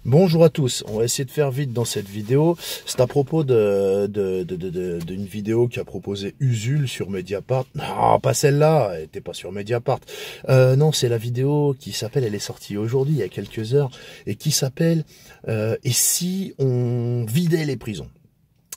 Bonjour à tous, on va essayer de faire vite dans cette vidéo. C'est à propos d'une vidéo qu'a proposé Usul sur Mediapart. Non, pas celle-là, elle était pas sur Mediapart. Non, c'est la vidéo qui s'appelle, elle est sortie aujourd'hui, il y a quelques heures, et qui s'appelle Et si on vidait les prisons ?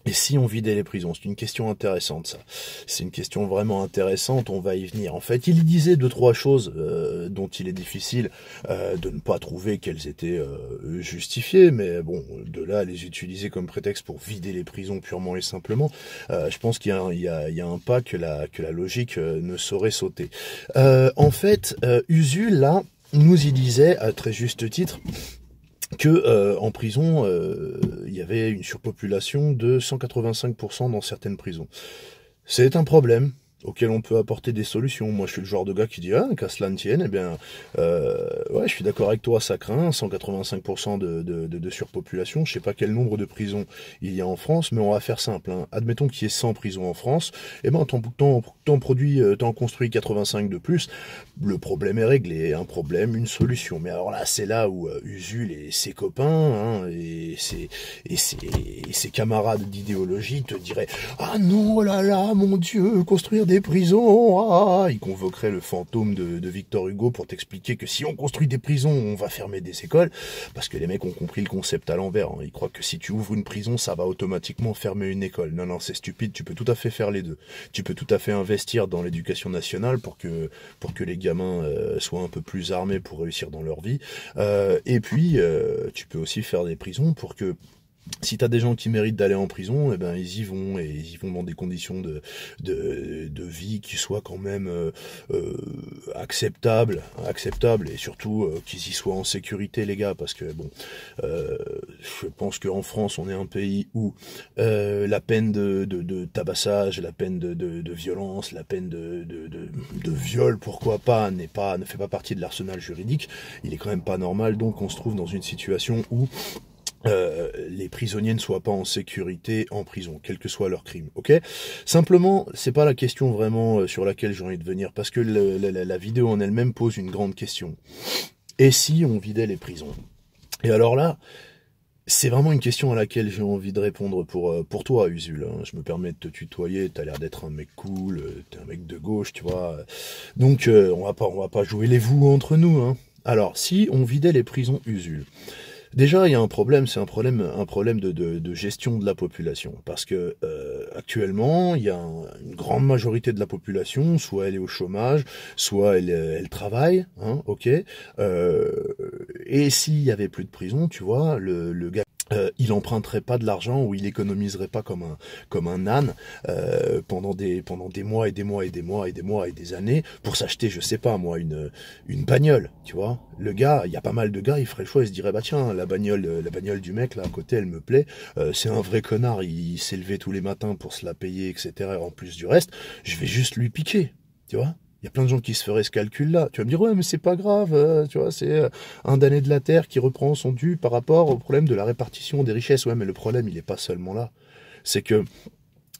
Et si on vidait les prisons? C'est une question intéressante, ça. C'est une question vraiment intéressante, on va y venir. En fait, il disait deux, trois choses dont il est difficile de ne pas trouver qu'elles étaient justifiées, mais bon, de là à les utiliser comme prétexte pour vider les prisons purement et simplement, je pense qu'il y a un pas que la logique ne saurait sauter. En fait, Usul, là, nous y disait, à très juste titre, que en prison, il y avait une surpopulation de 185% dans certaines prisons. C'est un problème auquel on peut apporter des solutions. Moi, je suis le genre de gars qui dit, ah, qu'à cela ne tienne, eh bien, ouais, je suis d'accord avec toi, ça craint, 185% de surpopulation. Je sais pas quel nombre de prisons il y a en France, mais on va faire simple, hein. Admettons qu'il y ait 100 prisons en France, eh ben, t'en construis 85 de plus, le problème est réglé, un problème, une solution. Mais alors là, c'est là où Usul et ses copains, hein, et ses camarades d'idéologie te diraient, ah non, oh là là, mon Dieu, construire des prisons, ah, il convoquerait le fantôme de Victor Hugo pour t'expliquer que si on construit des prisons, on va fermer des écoles, parce que les mecs ont compris le concept à l'envers, hein. Ils croient que si tu ouvres une prison, ça va automatiquement fermer une école. Non, non, c'est stupide, tu peux tout à fait faire les deux. Tu peux tout à fait investir dans l'éducation nationale pour que les gamins soient un peu plus armés pour réussir dans leur vie, et puis tu peux aussi faire des prisons pour que si t'as des gens qui méritent d'aller en prison, eh ben ils y vont, et ils y vont dans des conditions de vie qui soient quand même acceptables, et surtout qu'ils y soient en sécurité, les gars, parce que bon, je pense qu'en France on est un pays où la peine de tabassage, la peine de violence, la peine de viol, pourquoi pas, ne fait pas partie de l'arsenal juridique. Il est quand même pas normal, donc on se trouve dans une situation où les prisonniers ne soient pas en sécurité en prison, quel que soit leur crime, ok? Simplement, c'est pas la question vraiment sur laquelle j'ai envie de venir, parce que la vidéo en elle-même pose une grande question. Et si on vidait les prisons? Et alors là, c'est vraiment une question à laquelle j'ai envie de répondre pour toi, Usul, hein. Je me permets de te tutoyer, t'as l'air d'être un mec cool, t'es un mec de gauche, tu vois. Donc, on va pas jouer les vous entre nous, hein. Alors, si on vidait les prisons, Usul, déjà, il y a un problème, c'est un problème de gestion de la population, parce que actuellement, il y a une grande majorité de la population, soit elle est au chômage, soit elle travaille, hein, ok. Et s'il y avait plus de prison, tu vois, le gars, il emprunterait pas de l'argent, ou il économiserait pas comme un âne pendant des mois et des mois et des mois et des mois et des années pour s'acheter, je sais pas moi, une bagnole, tu vois. Le gars, il y a pas mal de gars, il ferait le choix, il se dirait, bah tiens, la bagnole du mec là à côté, elle me plaît, c'est un vrai connard, il s'est levé tous les matins pour se la payer, etc. En plus du reste, je vais juste lui piquer, tu vois. Il y a plein de gens qui se feraient ce calcul-là. Tu vas me dire, ouais, mais c'est pas grave, tu vois, c'est un damné de la terre qui reprend son dû par rapport au problème de la répartition des richesses. Ouais, mais le problème, il est pas seulement là. C'est que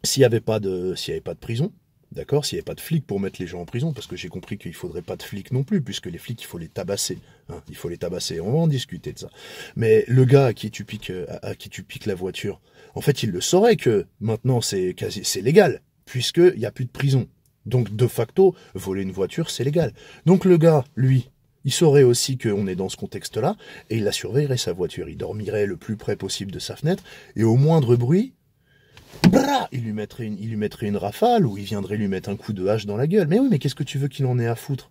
s'il y avait pas de prison, d'accord, s'il y avait pas de flics pour mettre les gens en prison, parce que j'ai compris qu'il faudrait pas de flics non plus, puisque les flics, il faut les tabasser, hein, il faut les tabasser. On va en discuter de ça. Mais le gars à qui tu piques la voiture, en fait, il le saurait que maintenant c'est légal, puisqu'il y a plus de prison. Donc, de facto, voler une voiture, c'est légal. Donc, le gars, lui, il saurait aussi qu'on est dans ce contexte-là, et il la surveillerait, sa voiture. Il dormirait le plus près possible de sa fenêtre, et au moindre bruit, brrr, il lui mettrait une rafale, ou il viendrait lui mettre un coup de hache dans la gueule. Mais oui, mais qu'est-ce que tu veux qu'il en ait à foutre?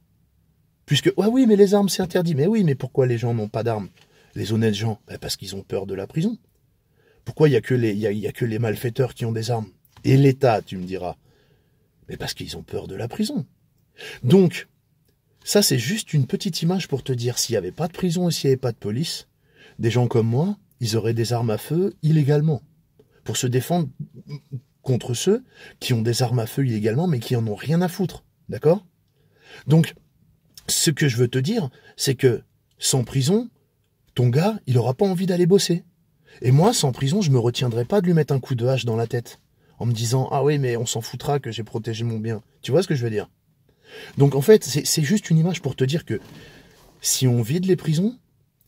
Puisque, ouais, oui, mais les armes, c'est interdit. Mais oui, mais pourquoi les gens n'ont pas d'armes? Les honnêtes gens? Ben parce qu'ils ont peur de la prison. Pourquoi il y a que les malfaiteurs qui ont des armes? Et l'État, tu me diras? Mais parce qu'ils ont peur de la prison. Donc, ça c'est juste une petite image pour te dire, s'il n'y avait pas de prison et s'il n'y avait pas de police, des gens comme moi, ils auraient des armes à feu illégalement, pour se défendre contre ceux qui ont des armes à feu illégalement, mais qui en ont rien à foutre, d'accord? Donc, ce que je veux te dire, c'est que sans prison, ton gars, il aura pas envie d'aller bosser. Et moi, sans prison, je me retiendrai pas de lui mettre un coup de hache dans la tête, en me disant, ah oui, mais on s'en foutra que j'ai protégé mon bien. Tu vois ce que je veux dire? Donc en fait, c'est juste une image pour te dire que si on vide les prisons,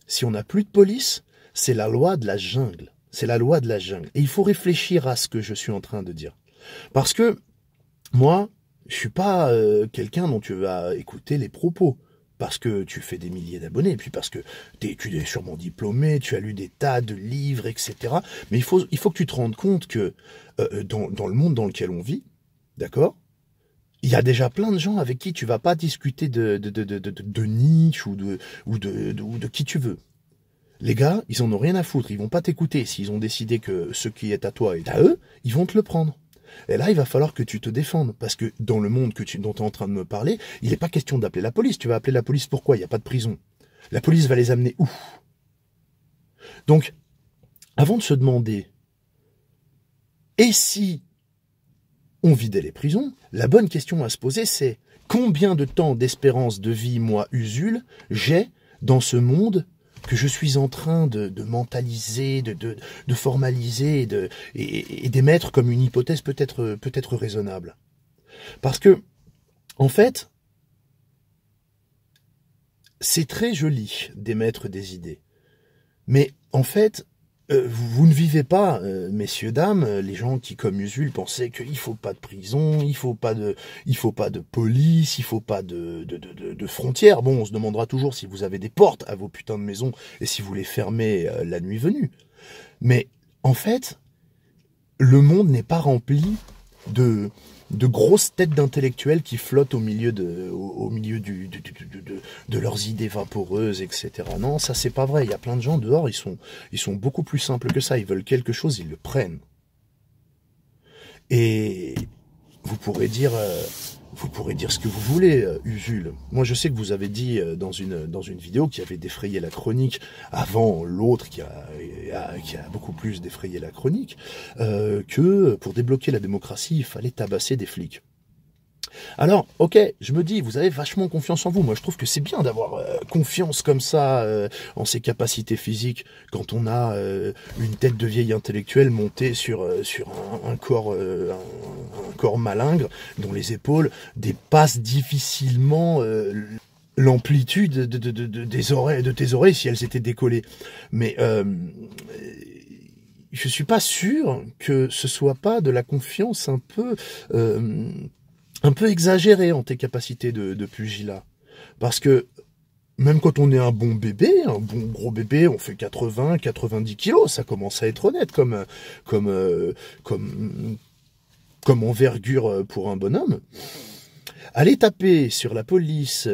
si on n'a plus de police, c'est la loi de la jungle. C'est la loi de la jungle. Et il faut réfléchir à ce que je suis en train de dire. Parce que moi, je suis pas quelqu'un dont tu vas écouter les propos. Parce que tu fais des milliers d'abonnés, et puis parce que tu es sûrement diplômé, tu as lu des tas de livres, etc. Mais il faut que tu te rendes compte que dans le monde dans lequel on vit, d'accord, il y a déjà plein de gens avec qui tu vas pas discuter de Nietzsche ou de qui tu veux. Les gars, ils en ont rien à foutre, ils vont pas t'écouter. S'ils ont décidé que ce qui est à toi est à eux, ils vont te le prendre. Et là, il va falloir que tu te défendes, parce que dans le monde dont tu es en train de me parler, il n'est pas question d'appeler la police. Tu vas appeler la police pourquoi? Il n'y a pas de prison. La police va les amener où? Donc, avant de se demander, et si on vidait les prisons, la bonne question à se poser, c'est combien de temps d'espérance de vie, moi, Usul, j'ai dans ce monde que je suis en train de mentaliser, de formaliser et d'émettre comme une hypothèse peut-être raisonnable. Parce que, en fait, c'est très joli d'émettre des idées. Mais, en fait, vous ne vivez pas, messieurs, dames, les gens qui, comme Usul, pensaient qu'il faut pas de prison, il faut pas de police, il faut pas de frontières. Bon, on se demandera toujours si vous avez des portes à vos putains de maisons et si vous les fermez la nuit venue. Mais, en fait, le monde n'est pas rempli de grosses têtes d'intellectuels qui flottent au milieu de leurs idées vaporeuses, etc. Non, ça c'est pas vrai. Il y a plein de gens dehors, ils sont beaucoup plus simples que ça. Ils veulent quelque chose, ils le prennent. Et vous pourrez dire ce que vous voulez, Usul. Moi, je sais que vous avez dit dans une vidéo qui avait défrayé la chronique avant l'autre qui a beaucoup plus défrayé la chronique, que pour débloquer la démocratie, il fallait tabasser des flics. Alors, ok, je me dis, vous avez vachement confiance en vous. Moi, je trouve que c'est bien d'avoir confiance comme ça en ses capacités physiques quand on a une tête de vieille intellectuelle montée sur un corps malingre dont les épaules dépassent difficilement l'amplitude de tes oreilles si elles étaient décollées. Mais je suis pas sûr que ce soit pas de la confiance un peu exagéré en tes capacités de pugilat. Parce que même quand on est un bon bébé, un bon gros bébé, on fait 80-90 kilos, ça commence à être honnête comme envergure pour un bonhomme. Aller taper sur la police,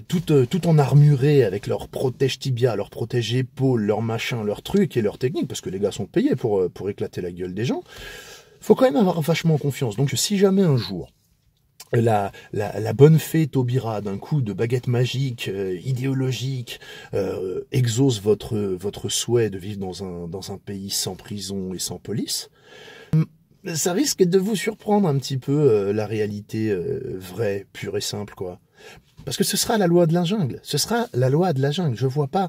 tout en armuré avec leur protège tibia, leur protège épaule, leur machin, leur truc et leur technique, parce que les gars sont payés pour éclater la gueule des gens, faut quand même avoir vachement confiance. Donc si jamais un jour, la bonne fée Taubira, d'un coup de baguette magique, idéologique, exauce votre souhait de vivre dans un pays sans prison et sans police, ça risque de vous surprendre un petit peu la réalité vraie, pure et simple, quoi. Parce que ce sera la loi de la jungle. Ce sera la loi de la jungle. Je vois pas...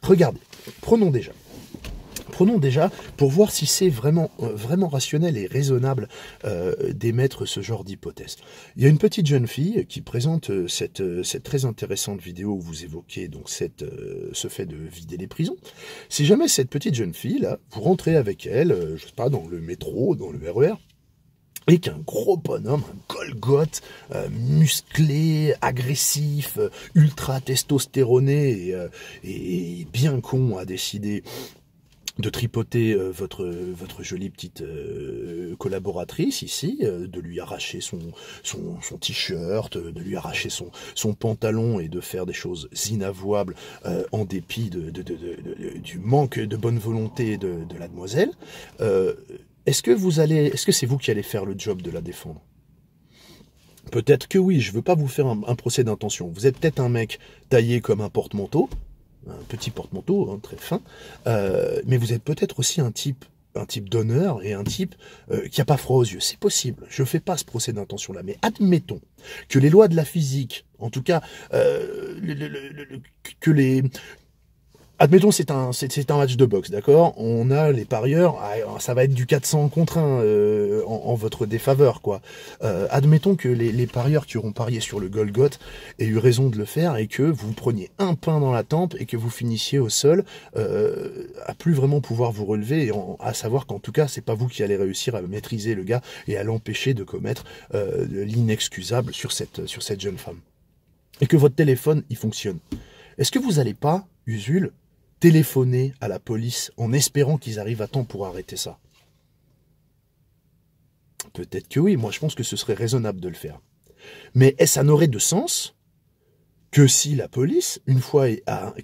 Regardez, prenons déjà pour voir si c'est vraiment rationnel et raisonnable d'émettre ce genre d'hypothèse. Il y a une petite jeune fille qui présente cette très intéressante vidéo où vous évoquez donc ce fait de vider les prisons. Si jamais cette petite jeune fille là, vous rentrez avec elle, je sais pas, dans le métro, dans le RER, et qu'un gros bonhomme, un Golgoth, musclé, agressif, ultra testostéroné et bien con a décidé de tripoter votre jolie petite collaboratrice ici, de lui arracher son t-shirt, de lui arracher son pantalon et de faire des choses inavouables en dépit du manque de bonne volonté de la demoiselle. Est-ce que c'est vous qui allez faire le job de la défendre? Peut-être que oui, je veux pas vous faire un procès d'intention. Vous êtes peut-être un mec taillé comme un porte-manteau, un petit porte-manteau, hein, très fin, mais vous êtes peut-être aussi un type d'honneur et un type qui a pas froid aux yeux. C'est possible, je fais pas ce procès d'intention-là, mais admettons que les lois de la physique, en tout cas, que Admettons, c'est un match de boxe, d'accord? On a les parieurs, ça va être du 400 contre 1 en votre défaveur, quoi. Admettons que les parieurs qui auront parié sur le Golgoth aient eu raison de le faire et que vous preniez un pain dans la tempe et que vous finissiez au sol à plus vraiment pouvoir vous relever, et à savoir qu'en tout cas, c'est pas vous qui allez réussir à maîtriser le gars et à l'empêcher de commettre l'inexcusable sur cette jeune femme. Et que votre téléphone, il fonctionne. Est-ce que vous allez pas, Usul, téléphoner à la police en espérant qu'ils arrivent à temps pour arrêter ça? Peut-être que oui, moi je pense que ce serait raisonnable de le faire. Mais ça n'aurait de sens que si la police, une fois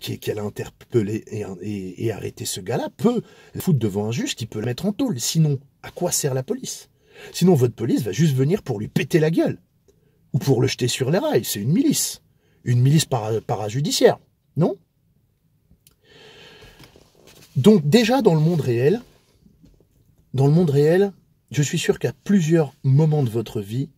qu'elle a interpellé et arrêté ce gars-là, peut le foutre devant un juge qui peut le mettre en tôle. Sinon, à quoi sert la police? Sinon, votre police va juste venir pour lui péter la gueule. Ou pour le jeter sur les rails. C'est une milice. Une milice parajudiciaire. Non? Donc déjà dans le monde réel, je suis sûr qu'à plusieurs moments de votre vie,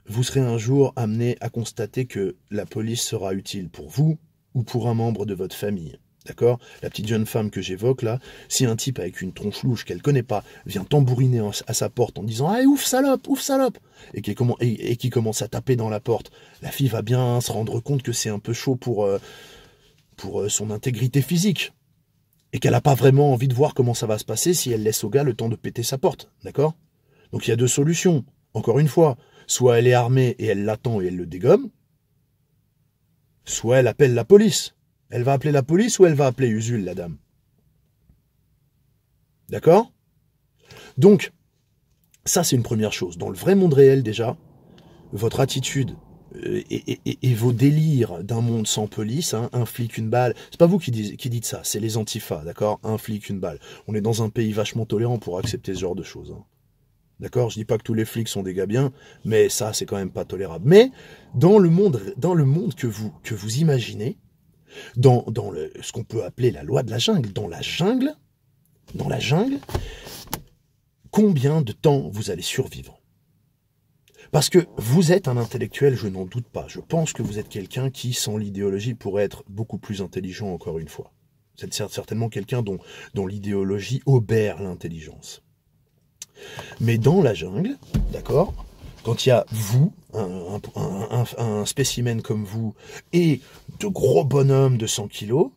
vous serez un jour amené à constater que la police sera utile pour vous ou pour un membre de votre famille. D'accord? La petite jeune femme que j'évoque là, si un type avec une tronche louche qu'elle connaît pas vient tambouriner à sa porte en disant « Ah, ouf salope !» et qui commence à taper dans la porte, la fille va bien se rendre compte que c'est un peu chaud pour son intégrité physique. Et qu'elle n'a pas vraiment envie de voir comment ça va se passer si elle laisse au gars le temps de péter sa porte, d'accord? Donc il y a deux solutions. Encore une fois, soit elle est armée et elle l'attend et elle le dégomme, soit elle appelle la police. Elle va appeler la police ou elle va appeler Usul, la dame. D'accord? Donc, ça c'est une première chose. Dans le vrai monde réel déjà, votre attitude et vos délires d'un monde sans police, hein, un flic, une balle, c'est pas vous qui dites ça, c'est les antifas, d'accord? Un flic, une balle. On est dans un pays vachement tolérant pour accepter ce genre de choses. Hein. D'accord? Je dis pas que tous les flics sont des gars bien, mais ça, c'est quand même pas tolérable. Mais dans le monde que vous imaginez, dans ce qu'on peut appeler la loi de la jungle, dans la jungle, combien de temps vous allez survivre? Parce que vous êtes un intellectuel, je n'en doute pas. Je pense que vous êtes quelqu'un qui, sans l'idéologie, pourrait être beaucoup plus intelligent, encore une fois. Vous êtes certainement quelqu'un dont l'idéologie obère l'intelligence. Mais dans la jungle, d'accord, quand il y a vous, un spécimen comme vous, et de gros bonhommes de 100 kilos,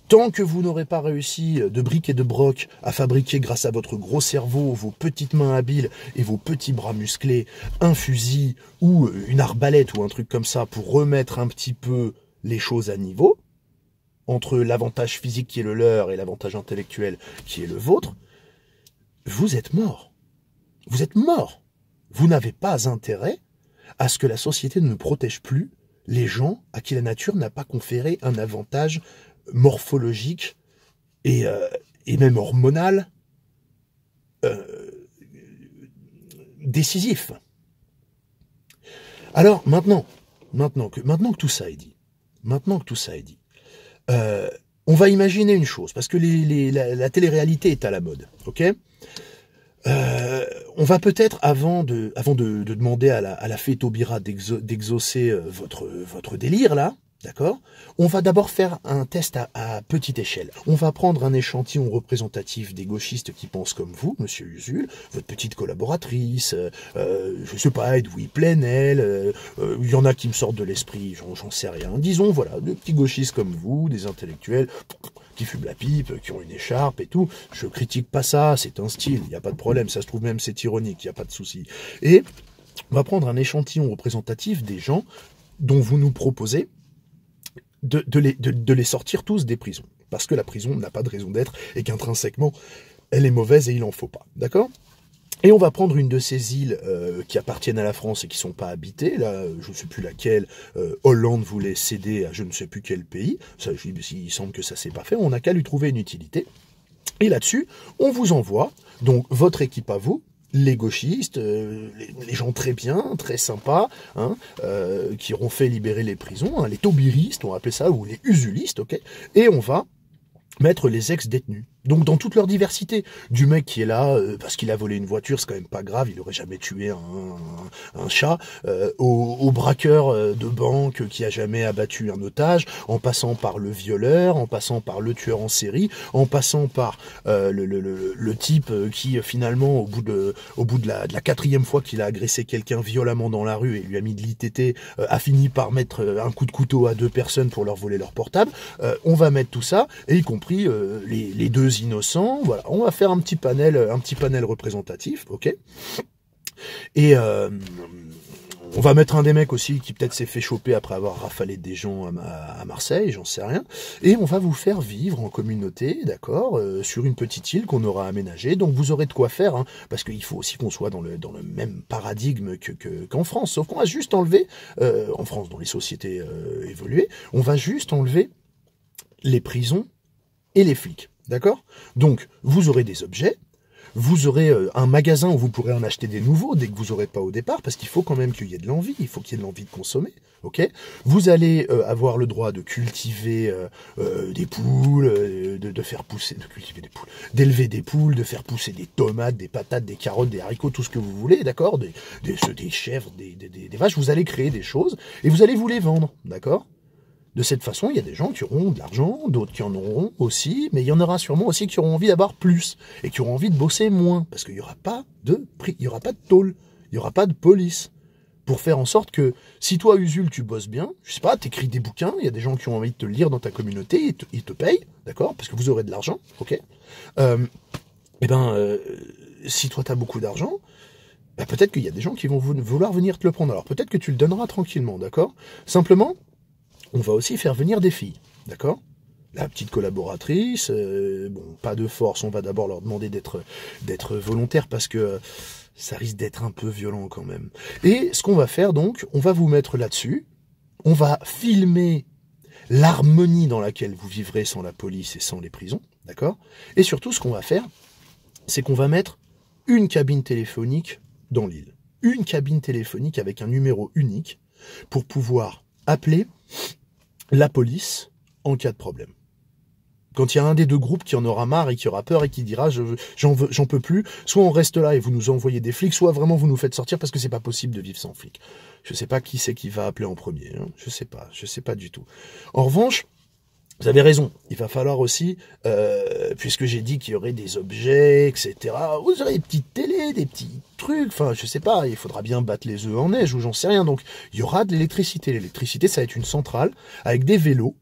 tant que vous n'aurez pas réussi de briques et de broc à fabriquer grâce à votre gros cerveau, vos petites mains habiles et vos petits bras musclés, un fusil ou une arbalète ou un truc comme ça pour remettre un petit peu les choses à niveau, entre l'avantage physique qui est le leur et l'avantage intellectuel qui est le vôtre, vous êtes mort. Vous êtes mort. Vous n'avez pas intérêt à ce que la société ne protège plus les gens à qui la nature n'a pas conféré un avantage morphologique et même hormonal décisif. Alors maintenant que tout ça est dit, on va imaginer une chose, parce que la télé-réalité est à la mode, ok? On va peut-être, avant de demander à la fée Taubira d'exaucer votre délire là, d'accord? On va d'abord faire un test à petite échelle. On va prendre un échantillon représentatif des gauchistes qui pensent comme vous, monsieur Usul, votre petite collaboratrice, je sais pas, Edoui Plenel, il y en a qui me sortent de l'esprit, j'en sais rien. Disons, voilà, des petits gauchistes comme vous, des intellectuels qui fument la pipe, qui ont une écharpe et tout. Je critique pas ça, c'est un style, il n'y a pas de problème, ça se trouve même c'est ironique, il n'y a pas de souci. Et on va prendre un échantillon représentatif des gens dont vous nous proposez de les sortir tous des prisons. Parce que la prison n'a pas de raison d'être et qu'intrinsèquement, elle est mauvaise et il n'en faut pas. D'accord ? Et on va prendre une de ces îles qui appartiennent à la France et qui ne sont pas habitées. Là, je ne sais plus laquelle, Hollande voulait céder à je ne sais plus quel pays. Ça, il semble que ça ne s'est pas fait. On n'a qu'à lui trouver une utilité. Et là-dessus, on vous envoie donc votre équipe à vous, les gauchistes, les gens très bien, très sympas, hein, qui auront fait libérer les prisons, hein, les taubiristes, on va appeler ça, ou les usulistes, ok. Et on va mettre les ex-détenus. Donc dans toute leur diversité, du mec qui est là parce qu'il a volé une voiture, c'est quand même pas grave, il aurait jamais tué un chat, au braqueur de banque qui a jamais abattu un otage, en passant par le violeur, en passant par le tueur en série, en passant par le type qui finalement au bout de la quatrième fois qu'il a agressé quelqu'un violemment dans la rue et lui a mis de l'ITT, a fini par mettre un coup de couteau à 2 personnes pour leur voler leur portable. On va mettre tout ça, et y compris les 2 innocents. Voilà, on va faire un petit panel représentatif, ok. Et on va mettre un des mecs aussi qui peut-être s'est fait choper après avoir rafalé des gens à Marseille, j'en sais rien. Et on va vous faire vivre en communauté, d'accord, sur une petite île qu'on aura aménagée. Donc vous aurez de quoi faire, hein, parce qu'il faut aussi qu'on soit dans le même paradigme qu'en France. Sauf qu'on va juste enlever, en France, dans les sociétés évoluées, on va juste enlever les prisons et les flics, d'accord? Donc, vous aurez des objets, vous aurez un magasin où vous pourrez en acheter des nouveaux dès que vous n'aurez pas au départ, parce qu'il faut quand même qu'il y ait de l'envie, il faut qu'il y ait de l'envie de consommer, ok? Vous allez avoir le droit de cultiver des poules, de faire pousser, de cultiver des poules, d'élever des poules, de faire pousser des tomates, des patates, des carottes, des haricots, tout ce que vous voulez, d'accord? Des chèvres, des vaches, vous allez créer des choses, et vous allez vous les vendre, d'accord? De cette façon, il y a des gens qui auront de l'argent, d'autres qui en auront aussi, mais il y en aura sûrement aussi qui auront envie d'avoir plus, et qui auront envie de bosser moins, parce qu'il n'y aura pas de prix, il n'y aura pas de tôle, il n'y aura pas de police, pour faire en sorte que, si toi, Usul, tu bosses bien, je sais pas, t'écris des bouquins, il y a des gens qui ont envie de te lire dans ta communauté, ils te payent, d'accord, parce que vous aurez de l'argent, ok, si toi t'as beaucoup d'argent, bah, peut-être qu'il y a des gens qui vont vouloir venir te le prendre, alors peut-être que tu le donneras tranquillement, d'accord, simplement, on va aussi faire venir des filles, d'accord? La petite collaboratrice, bon, pas de force, on va d'abord leur demander d'être volontaires parce que ça risque d'être un peu violent quand même. Et ce qu'on va faire donc, on va vous mettre là-dessus, on va filmer l'harmonie dans laquelle vous vivrez sans la police et sans les prisons, d'accord? Et surtout, ce qu'on va faire, c'est qu'on va mettre une cabine téléphonique dans l'île. Une cabine téléphonique avec un numéro unique pour pouvoir appeler la police en cas de problème. Quand il y a un des 2 groupes qui en aura marre et qui aura peur et qui dira j'en peux plus, soit on reste là et vous nous envoyez des flics, soit vraiment vous nous faites sortir parce que c'est pas possible de vivre sans flics. Je sais pas qui c'est qui va appeler en premier, hein. Je sais pas du tout. En revanche, vous avez raison, il va falloir aussi, puisque j'ai dit qu'il y aurait des objets, etc., vous aurez des petites télés, des petits trucs, enfin, je sais pas, il faudra bien battre les œufs en neige, ou j'en sais rien, donc il y aura de l'électricité. L'électricité, ça va être une centrale, avec des vélos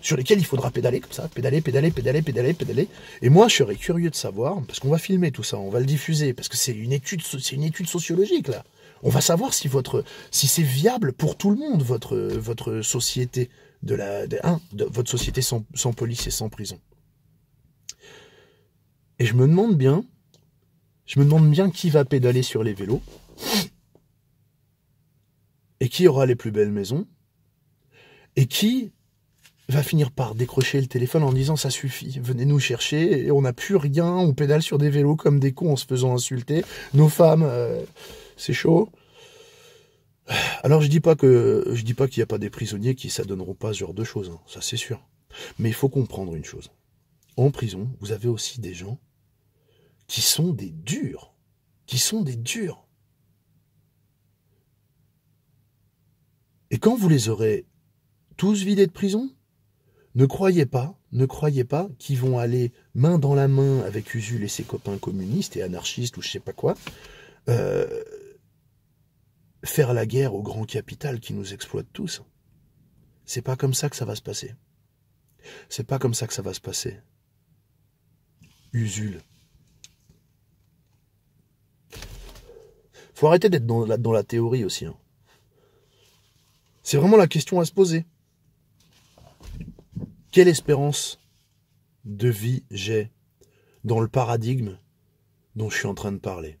sur lesquels il faudra pédaler, comme ça, pédaler, et moi, je serais curieux de savoir, parce qu'on va filmer tout ça, on va le diffuser, parce que c'est une étude sociologique, là. On va savoir si c'est viable pour tout le monde, votre société, votre société sans police et sans prison. Et je me demande bien qui va pédaler sur les vélos, et qui aura les plus belles maisons, et qui va finir par décrocher le téléphone en disant ça suffit, venez nous chercher, et on n'a plus rien, on pédale sur des vélos comme des cons en se faisant insulter, nos femmes, c'est chaud. Alors je dis pas qu'il n'y a pas des prisonniers qui s'adonneront pas à ce genre de choses, hein, ça c'est sûr. Mais il faut comprendre une chose. En prison, vous avez aussi des gens qui sont des durs. Et quand vous les aurez tous vidés de prison, ne croyez pas qu'ils vont aller main dans la main avec Usul et ses copains communistes et anarchistes ou je sais pas quoi, faire la guerre au grand capital qui nous exploite tous. C'est pas comme ça que ça va se passer. Usul. Faut arrêter d'être dans la théorie aussi, hein. C'est vraiment la question à se poser. Quelle espérance de vie j'ai dans le paradigme dont je suis en train de parler?